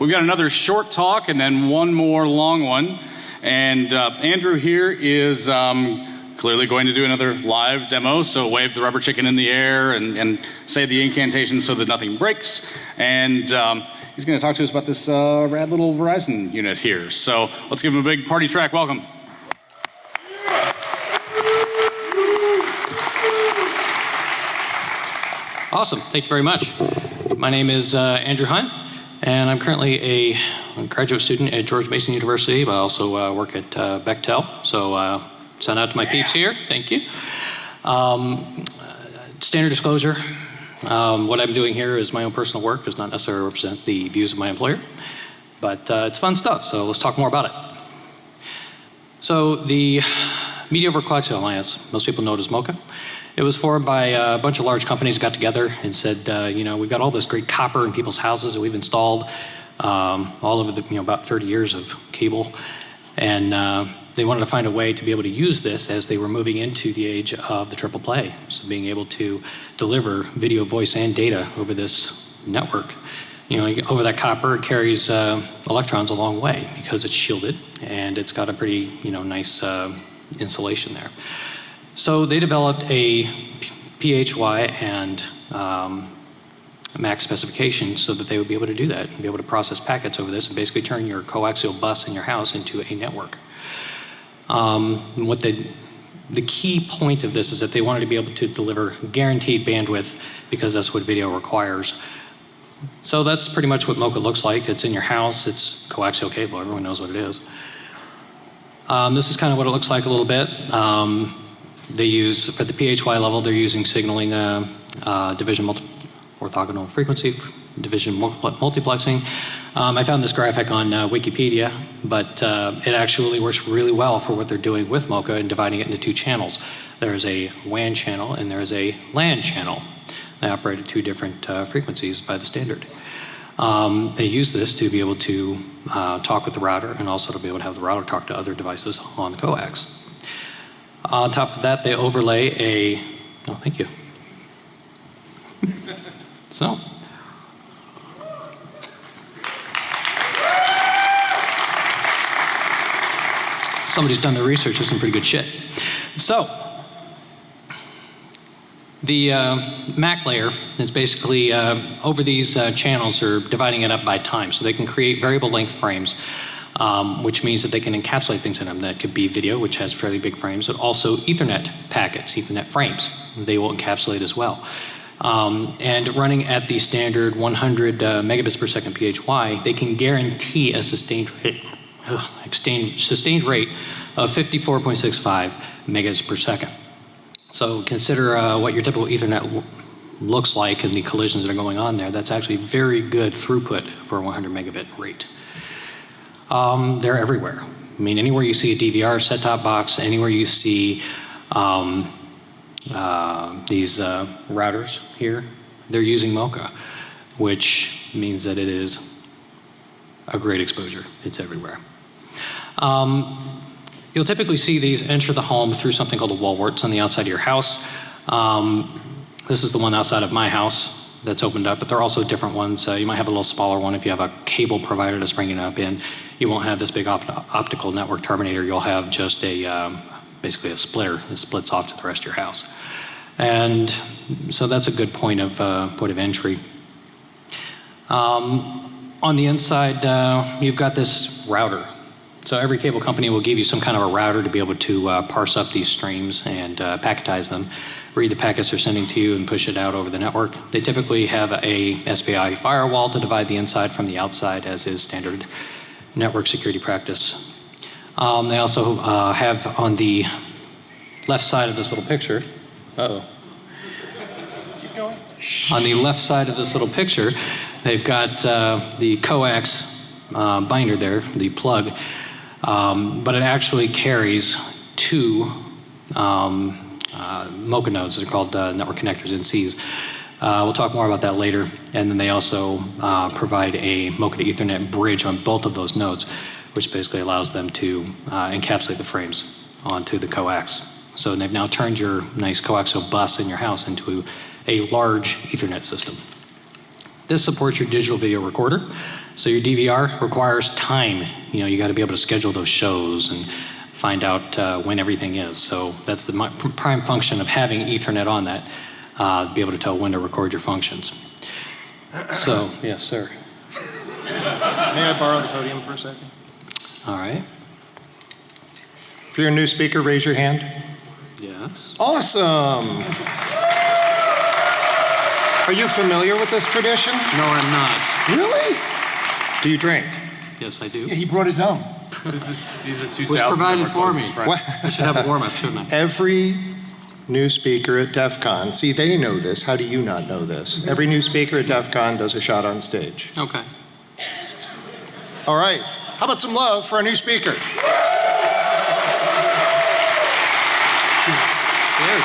We've got another short talk and then one more long one. And Andrew here is clearly going to do another live demo, so wave the rubber chicken in the air and say the incantation so that nothing breaks. And he's going to talk to us about this rad little Verizon unit here. So let's give him a big party track welcome. Awesome. Thank you very much. My name is Andrew Hunt, and I'm currently a graduate student at George Mason University, but I also work at BECHTEL. So shout out to my peeps here. Thank you. Standard disclosure. What I'm doing here is my own personal work. Does not necessarily represent the views of my employer, but it's fun stuff. So let's talk more about it. So the Media over Coax Alliance, most people know it as MoCA. It was formed by a bunch of large companies got together and said, you know, we've got all this great copper in people's houses that we've installed all over the, you know, about 30 years of cable. And they wanted to find a way to be able to use this as they were moving into the age of the triple play. So being able to deliver video, voice, and data over this network. You know, over that copper, it carries electrons a long way because it's shielded and it's got a pretty, you know, nice insulation there. So they developed a PHY and MAC specification so that they would be able to do that and be able to process packets over this and basically turn your coaxial bus in your house into a network. What the key point of this is that they wanted to be able to deliver guaranteed bandwidth because that's what video requires. So that's pretty much what MoCA looks like. It's in your house. It's coaxial cable. Everyone knows what it is. This is kind of what it looks like a little bit. They use, for the PHY level, they're using signaling division orthogonal frequency, division multiplexing. I found this graphic on Wikipedia, but it actually works really well for what they're doing with MoCA and dividing it into two channels. There's a WAN channel and there's a LAN channel. They operate at two different frequencies by the standard. They use this to be able to talk with the router and also to be able to have the router talk to other devices on the coax. On top of that, they overlay a, oh, thank you. So, somebody's done the research. There's some pretty good shit. So, the MAC layer is basically over these channels are dividing it up by time, so they can create variable length frames. Which means that they can encapsulate things in them. That could be video, which has fairly big frames, but also Ethernet packets, Ethernet frames. They will encapsulate as well. And running at the standard 100 megabits per second PHY, they can guarantee a sustained rate of 54.65 megabits per second. So consider what your typical Ethernet looks like and the collisions that are going on there. That's actually very good throughput for a 100 megabit rate. They're everywhere. I mean, anywhere you see a DVR set-top box, anywhere you see these routers here, they're using MoCA, which means that it is a great exposure. It's everywhere. You'll typically see these enter the home through something called a wall warts on the outside of your house. This is the one outside of my house that's opened up, but there are also different ones. You might have a little smaller one if you have a cable provider that's bringing it up in. You won't have this big optical network terminator. You'll have just a basically a splitter that splits off to the rest of your house. And so that's a good point of entry. On the inside, you've got this router. So every cable company will give you some kind of a router to be able to parse up these streams and packetize them, read the packets they're sending to you and push it out over the network. They typically have a SPI firewall to divide the inside from the outside, as is standard network security practice. They also have on the left side of this little picture, Keep going. On the left side of this little picture, they've got the coax binder there, the plug, but it actually carries two MoCA nodes. They're called network connectors, NCs. We'll talk more about that later. And then they also provide a MoCA to Ethernet bridge on both of those nodes, which basically allows them to encapsulate the frames onto the coax. So they've now turned your nice coaxial bus in your house into a large Ethernet system. This supports your digital video recorder. So your DVR requires time. You got to be able to schedule those shows and find out when everything is. So that's the prime function of having Ethernet on that, to be able to tell when to record your functions. So, yes, sir. May I borrow the podium for a second? All right. If you're a new speaker, raise your hand. Yes. Awesome. Are you familiar with this tradition? No, I'm not. Really? Do you drink? Yes, I do. Yeah, he brought his own. These are 2,000. Was provided for me. What? I should have a warm-up, shouldn't I? Every new speaker at DEF CON, see, they know this. How do you not know this? Every new speaker at DEF CON does a shot on stage. Okay. All right. How about some love for our new speaker? Cheers.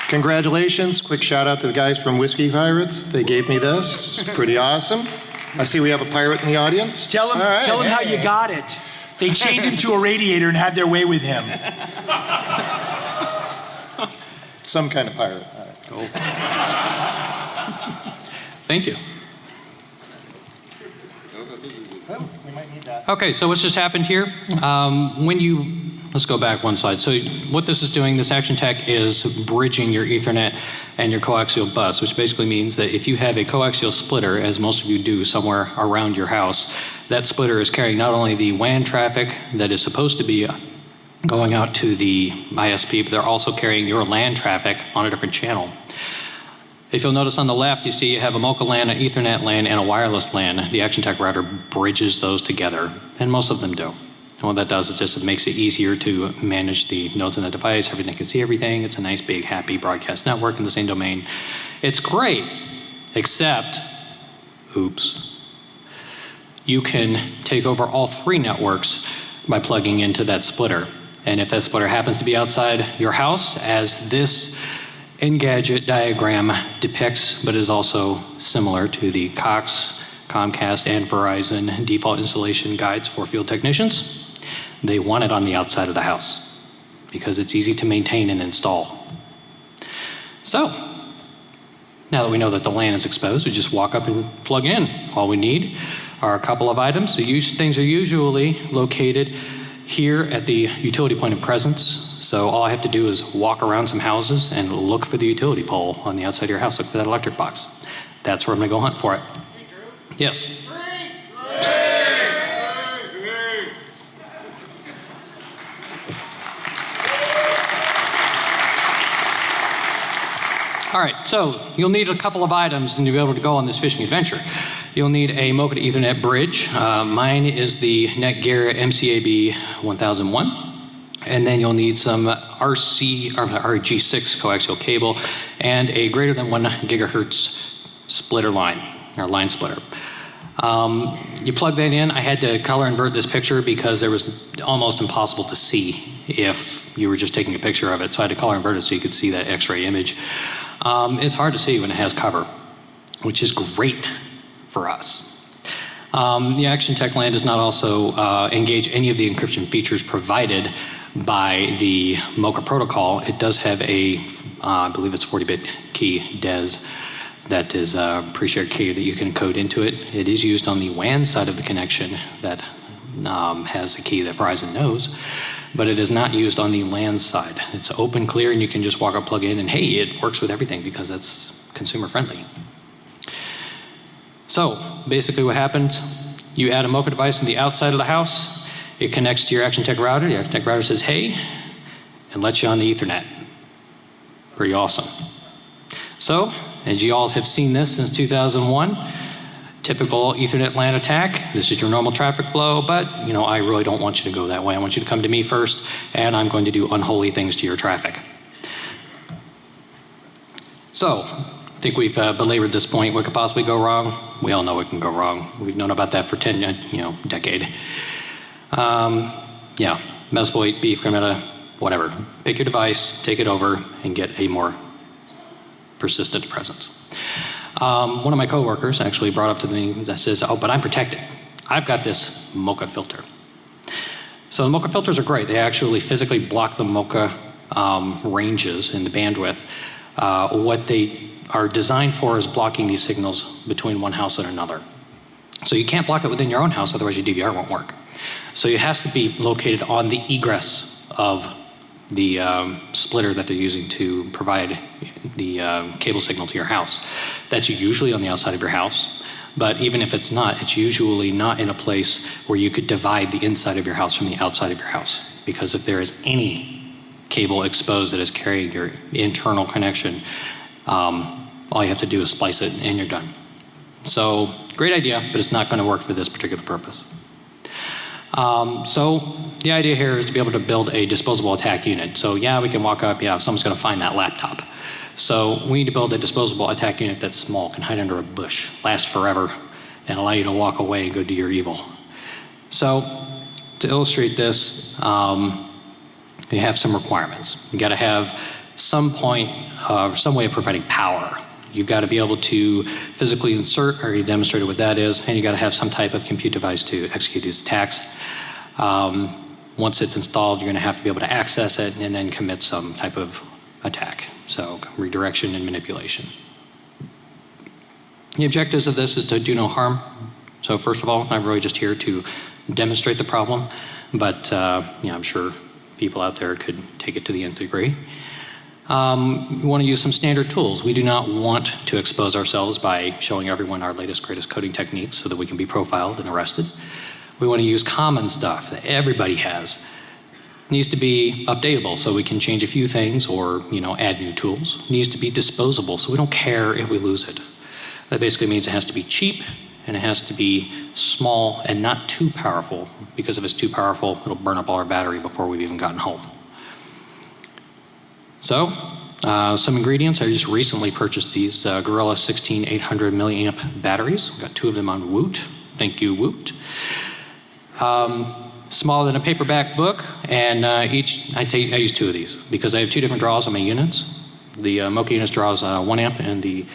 Congratulations. Quick shout out to the guys from Whiskey Pirates. They gave me this. Pretty awesome. I see we have a pirate in the audience. Tell him, right, tell him how you got it. They chained him to a radiator and had their way with him. Some kind of pirate. Oh. Thank you. Oh, we might need that. Okay, so what's just happened here? Let's go back one slide. So what this is doing, this actiontec is bridging your Ethernet and your coaxial bus, which basically means that if you have a coaxial splitter, as most of you do somewhere around your house, that splitter is carrying not only the WAN traffic that is supposed to be going out to the ISP, but they're also carrying your LAN traffic on a different channel. If you'll notice on the left, you see you have a MoCA LAN, an Ethernet LAN, and a wireless LAN. The actiontec router bridges those together, and most of them do. And what that does is just it makes it easier to manage the nodes in the device. Everything can see everything. It's a nice, big, happy broadcast network in the same domain. It's great, except, oops, you can take over all three networks by plugging into that splitter. And if that splitter happens to be outside your house, as this Engadget diagram depicts, but is also similar to the Cox, Comcast, and Verizon default installation guides for field technicians, they want it on the outside of the house because it's easy to maintain and install. So, now that we know that the LAN is exposed, we just walk up and plug in. All we need are a couple of items. So things are usually located here at the utility point of presence. So all I have to do is walk around some houses and look for the utility pole on the outside of your house. Look for that electric box. That's where I'm going to go hunt for it. Yes? All right, so you'll need a couple of items and you'll be able to go on this fishing adventure. You'll need a MoCA to Ethernet bridge. Mine is the Netgear MCAB 1001. And then you'll need some RG6 coaxial cable and a greater than 1 gigahertz splitter line, or line splitter. You plug that in. I had to color invert this picture because it was almost impossible to see if you were just taking a picture of it. So I had to color invert it so you could see that X-ray image. It's hard to see when it has cover, which is great for us. The actiontec LAN does not also engage any of the encryption features provided by the MoCA protocol. It does have a, I believe it's 40-bit key DES that is a pre-shared key that you can code into it. It is used on the WAN side of the connection that has the key that Verizon knows, but it is not used on the LAN side. It's open, clear, and you can just walk up, plug in, and hey, it works with everything because it's consumer friendly. So basically what happens, you add a MoCA device on the outside of the house, it connects to your actiontec router, the actiontec router says hey, and lets you on the Ethernet. Pretty awesome. So, as you all have seen this since 2001, typical Ethernet LAN attack. This is your normal traffic flow, but I really don't want you to go that way. I want you to come to me first, and I'm going to do unholy things to your traffic. So, I think we've belabored this point. What could possibly go wrong? We all know what can go wrong. We've known about that for decade. Mouseboy, beef, granada, whatever. Pick your device, take it over, and get a more persistent presence. One of my coworkers actually brought up to me that says, oh, but I'm protected. I've got this MoCA filter. So the MoCA filters are great. They actually physically block the MoCA ranges in the bandwidth. what they are designed for is blocking these signals between one house and another. So you can't block it within your own house, otherwise your DVR won't work. So it has to be located on the egress of the splitter that they're using to provide the cable signal to your house. That's usually on the outside of your house, but even if it's not, it's usually not in a place where you could divide the inside of your house from the outside of your house. Because if there is any cable exposed that is carrying your internal connection, all you have to do is splice it and you're done. So great idea, but it's not going to work for this particular purpose. So the idea here is to be able to build a disposable attack unit. So yeah, we can walk up, yeah, someone's going to find that laptop. So we need to build a disposable attack unit that's small, can hide under a bush, last forever, and allow you to walk away and go do your evil. So to illustrate this, we have some requirements. You got to have some point, some way of providing power. You've got to be able to physically insert, I already demonstrated what that is, and you got to have some type of compute device to execute these attacks. Once it's installed, you're going to have to be able to access it and then commit some type of attack. So redirection and manipulation. The objectives of this is to do no harm. So first of all, I'm really just here to demonstrate the problem, but I'm sure people out there could take it to the nth degree. We want to use some standard tools. We do not want to expose ourselves by showing everyone our latest, greatest coding techniques so that we can be profiled and arrested. We want to use common stuff that everybody has. It needs to be updatable so we can change a few things or add new tools. It needs to be disposable so we don't care if we lose it. That basically means it has to be cheap and it has to be small and not too powerful, because if it's too powerful, it'll burn up all our battery before we've even gotten home. So, some ingredients. I just recently purchased these Gorilla 16800 milliamp batteries. Got 2 of them on Woot. Thank you, Woot. Smaller than a paperback book, and I use 2 of these because I have 2 different draws on my units. The MoCA unit draws 1 amp, and the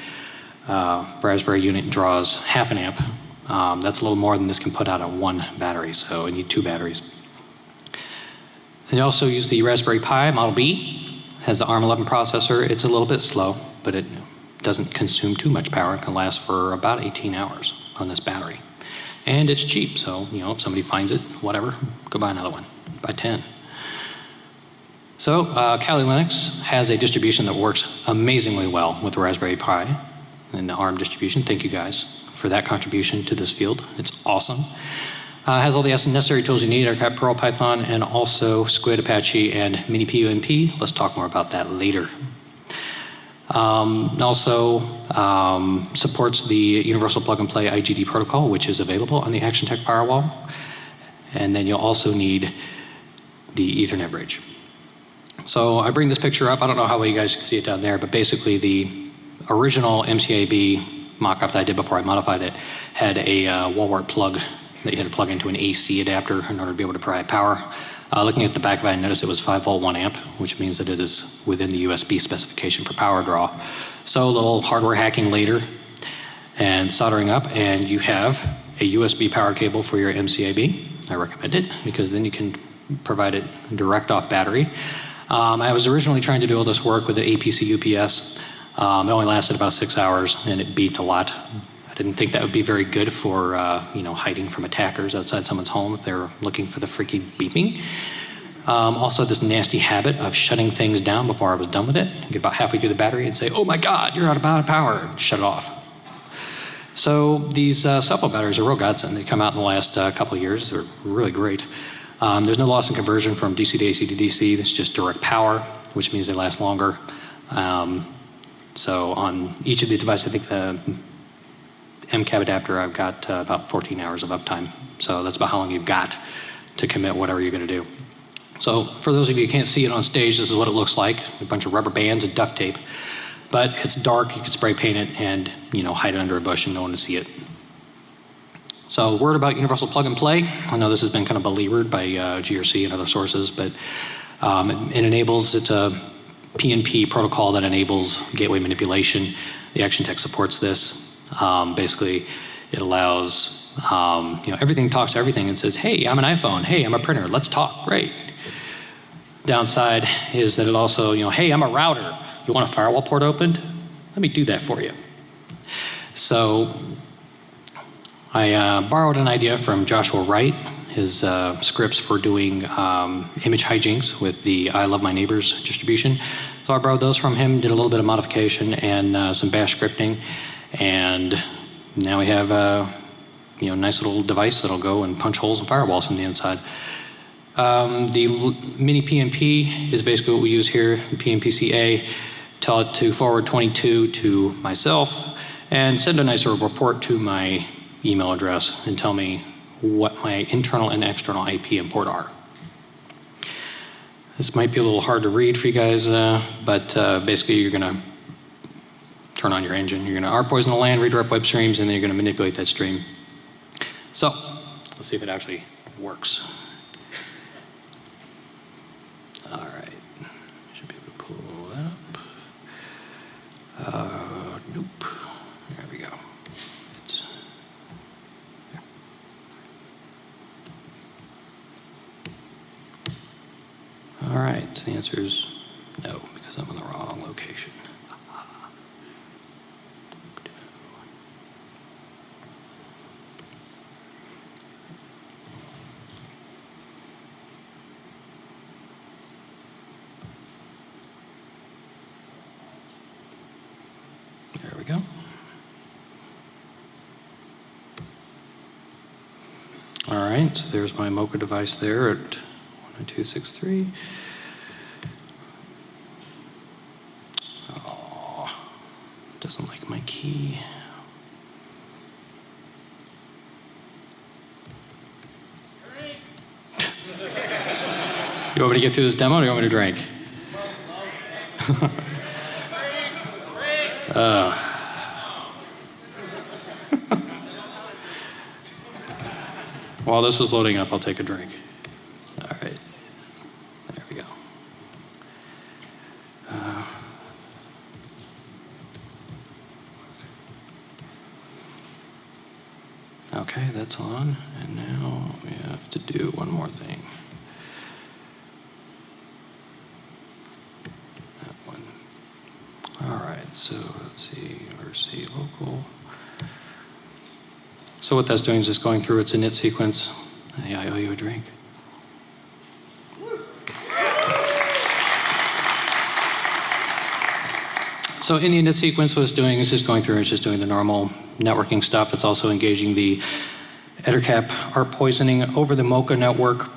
Raspberry unit draws half an amp. That's a little more than this can put out on 1 battery, so I need 2 batteries. And I also use the Raspberry Pi Model B. Has the ARM11 processor. It's a little bit slow, but it doesn't consume too much power. It can last for about 18 hours on this battery. And it's cheap, so if somebody finds it, whatever, go buy another one. Buy 10. So Kali Linux has a distribution that works amazingly well with the Raspberry Pi and the ARM distribution. Thank you guys for that contribution to this field. It's awesome. Has all the necessary tools you need, AirCap, Perl, Python, and also Squid, Apache, and MiniPNP. Let's talk more about that later. Also supports the Universal Plug and Play IGD protocol, which is available on the ActionTec firewall. And then you'll also need the Ethernet bridge. So I bring this picture up. I don't know how well you guys can see it down there, but basically the original MCAB mock-up that I did before I modified it had a wall wart plug that you had to plug into an AC adapter in order to be able to provide power. Looking at the back of it, I noticed it was 5 volt 1 amp, which means that it is within the USB specification for power draw. So a little hardware hacking later and soldering up, and you have a USB power cable for your MCAB. I recommend it because then you can provide it direct off battery. I was originally trying to do all this work with an APC UPS. It only lasted about 6 hours and it beeped a lot. I didn't think that would be very good for hiding from attackers outside someone's home if they're looking for the freaky beeping. Also this nasty habit of shutting things down before I was done with it. I'd get about halfway through the battery and say, oh my God, you're out of power, and shut it off. So these cell phone batteries are real godsend. They come out in the last couple of years. They're really great. There's no loss in conversion from DC to AC to DC. It's just direct power, which means they last longer. So on each of these devices, I think the MCAB adapter, I've got about 14 hours of uptime. So that's about how long you've got to commit whatever you're going to do. So for those of you who can't see it on stage, this is what it looks like. A bunch of rubber bands and duct tape. But it's dark, you can spray paint it and hide it under a bush and no one will see it. So word about Universal Plug and Play. I know this has been kind of beleaguered by GRC and other sources, but it enables, it's a PNP protocol that enables gateway manipulation. The ActionTec supports this. Basically, it allows, everything talks to everything and says, hey, I'm an iPhone. Hey, I'm a printer. Let's talk. Great. Downside is that it also, hey, I'm a router. You want a firewall port opened? Let me do that for you. So I borrowed an idea from Joshua Wright, his scripts for doing image hijinks with the I Love My Neighbors distribution. So I borrowed those from him, did a little bit of modification and some bash scripting, and now we have a nice little device that'll go and punch holes in firewalls from the inside. The MiniPNP is basically what we use here, PNPCA. Tell it to forward 22 to myself and send a nice little report to my email address and tell me what my internal and external IP and port are. This might be a little hard to read for you guys, but basically you're going to turn on your engine. You're going to rpoison the LAN, redirect web streams, and then you're going to manipulate that stream. So let's see if it actually works. All right. Should be able to pull that up. Nope. There we go. It's there. All right. So the answer is no, because I'm in the wrong location. There we go. All right, so there's my MoCA device there at 192.63. Oh, doesn't like my key. You want me to get through this demo or do you want me to drink? While this is loading up, I'll take a drink. All right. There we go. Okay, that's on. And now we have to do one more thing. That one. All right, so let's see. RC local. So what that's doing is just going through its init sequence. Hey, I owe you a drink. So in the init sequence, what it's doing is just going through, it's just doing the normal networking stuff. It's also engaging the EtherCap ARP poisoning over the MoCA network,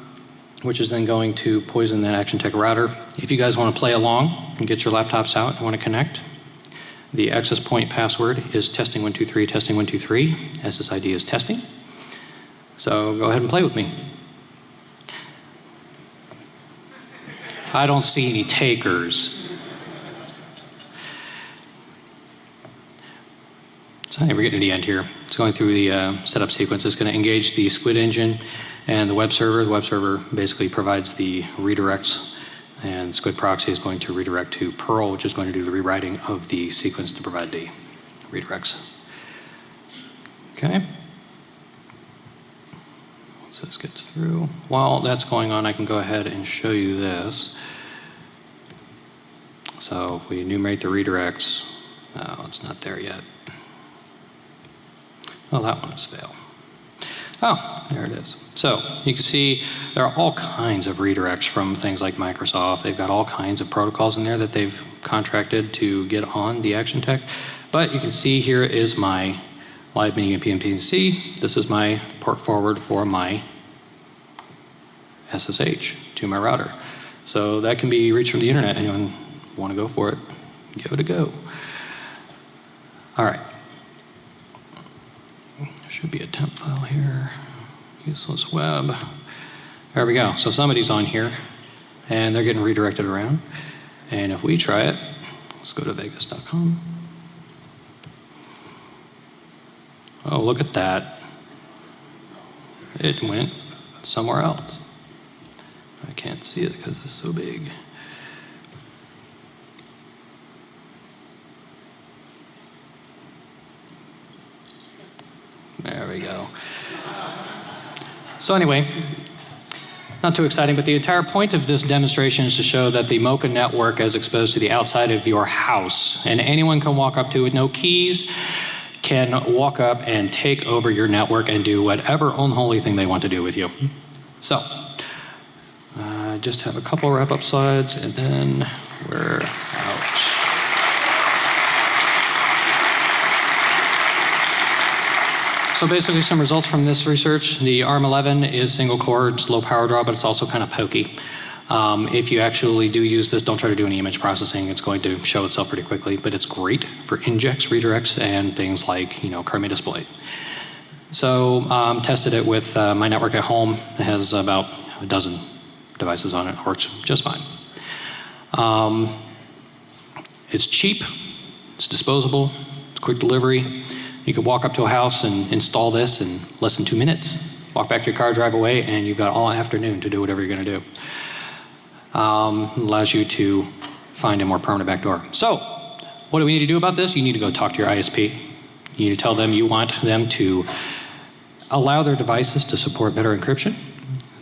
which is then going to poison that actiontec router. If you guys want to play along and get your laptops out and want to connect, the access point password is testing123, testing123. SSID is testing. So go ahead and play with me. I don't see any takers. So anyway, we're getting to the end here. It's going through the setup sequence. It's going to engage the Squid engine and the web server. The web server basically provides the redirects, and Squid proxy is going to redirect to Perl, which is going to do the rewriting of the sequence to provide the redirects. Okay. Once this gets through, while that's going on, I can go ahead and show you this. So if we enumerate the redirects, no, it's not there yet. Oh, that one has failed. Oh, there it is. So you can see there are all kinds of redirects from things like Microsoft. They've got all kinds of protocols in there that they've contracted to get on the actiontec. But you can see here is my live MiniPNP. This is my port forward for my SSH to my router. So that can be reached from the internet. Anyone want to go for it? Give it a go. All right. There should be a temp file here. Useless web. There we go. So somebody's on here and they're getting redirected around. And if we try it, let's go to vegas.com. Oh, look at that. It went somewhere else. I can't see it because it's so big. There we go. So anyway, not too exciting, but the entire point of this demonstration is to show that the MoCA network is exposed to the outside of your house, and anyone can walk up to it with no keys, can walk up and take over your network and do whatever unholy thing they want to do with you. So, I just have a couple wrap-up slides, and then we're out. So basically some results from this research. The ARM11 is single core, it's low power draw, but it's also kind of pokey. If you actually do use this, don't try to do any image processing. It's going to show itself pretty quickly, but it's great for injects, redirects, and things like, Chroma display. So tested it with my network at home. It has about a dozen devices on it. Works just fine. It's cheap. It's disposable. It's quick delivery. You could walk up to a house and install this in less than 2 minutes. Walk back to your car, drive away, and you've got all afternoon to do whatever you're going to do. Allows you to find a more permanent backdoor. So, what do we need to do about this? You need to go talk to your ISP. You need to tell them you want them to allow their devices to support better encryption.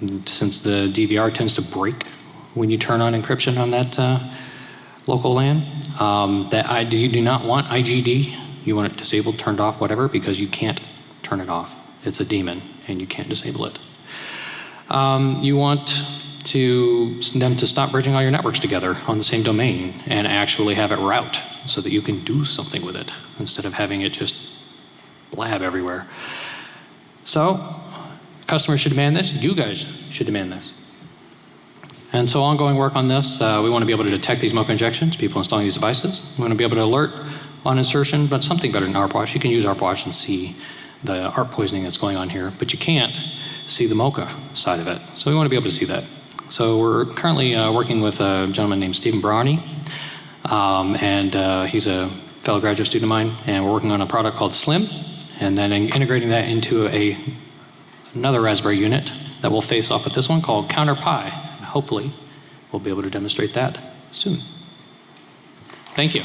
And since the DVR tends to break when you turn on encryption on that local LAN, you do not want IGD. You want it disabled, turned off, whatever, because you can't turn it off. It's a daemon, and you can't disable it. You want them to stop bridging all your networks together on the same domain and actually have it route so that you can do something with it instead of having it just blab everywhere. So, customers should demand this. You guys should demand this. And so ongoing work on this, we want to be able to detect these MoCA injections, people installing these devices. We want to be able to alert on insertion, but something better than ARPWatch. You can use ARPWatch and see the ARP poisoning that's going on here, but you can't see the MoCA side of it. So we want to be able to see that. So we're currently working with a gentleman named Stephen Brownie, and he's a fellow graduate student of mine, and we're working on a product called Slim, and then integrating that into another Raspberry unit that will face off with this one called CounterPi. Hopefully, we'll be able to demonstrate that soon. Thank you.